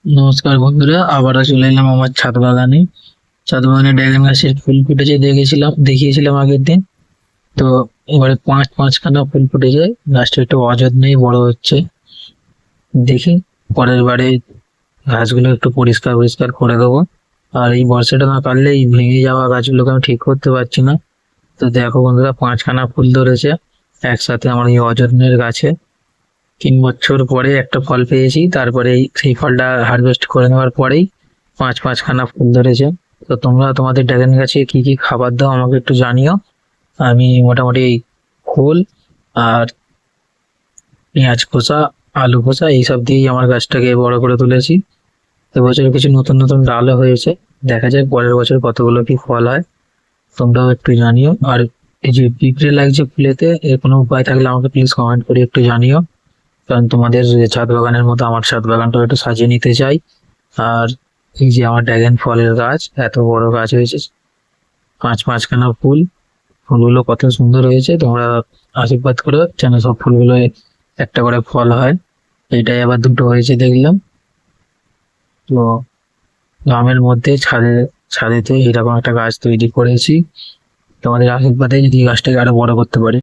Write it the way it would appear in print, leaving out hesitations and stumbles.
নমস্কার বন্ধুরা, আবারও চলে এলাম আমার ছাদ বাগানে। ছাদ বাগানে ড্রাগন গাছের ফুল ফুটেছে, দেখিয়েছিলাম আগের দিন। তো এবারে পাঁচখানা ফুল ফুটেছে। গাছটা একটু অযত্নেই বড় হচ্ছে। দেখি পরের বারে গাছগুলো একটু পরিষ্কার পরিষ্কার করে দেবো। আর এই বর্ষাটা না পারলে এই ভেঙে যাওয়া গাছগুলোকে আমি ঠিক করতে পারছি না। তো দেখো বন্ধুরা, পাঁচখানা ফুল ধরেছে একসাথে আমার এই অযত্নের গাছে। 3 বছর পরে একটা ফল পেয়েছি, তারপরে সেই ফলটা হারভেস্ট করে নেওয়ার পরেই পাঁচখানা ফুল ধরেছে। তো তোমরা তোমাদের ড্রাগন গাছে কি কি খাবার দাও আমাকে একটু জানিও। আমি মোটামুটি এই খোল আর পেঁয়াজ খোসা, আলু খোসা এইসব দিয়েই আমার গাছটাকে বড় করে তুলেছি। এবছর কিছু নতুন নতুন ডালও হয়েছে। দেখা যাক পরের বছর কতগুলো কি ফল হয়। তোমরাও একটু জানিও। আর এই যে পিঁপড়ে লাগছে ফুলেতে, এর কোনো উপায় থাকলে আমাকে প্লিজ কমেন্ট করে একটু জানিও। কারণ তোমাদের ছাদ বাগানের মতো আমার ছাদ বাগানটাও একটু সাজিয়ে নিতে চাই। আর এই যে আমার ড্রাগন ফলের গাছ, এত বড় গাছ হয়েছে, পাঁচখানা ফুল। ফুলগুলো কত সুন্দর হয়েছে, তোমরা আশীর্বাদ করো যেন সব ফুলগুলো একটা করে ফল হয়। এটাই আবার দুটো হয়েছে দেখলাম। তো গ্রামের মধ্যে ছাদেতে এরকম একটা গাছ তৈরি করেছি। তোমাদের আশীর্বাদে যদি গাছটাকে আরো বড় করতে পারি।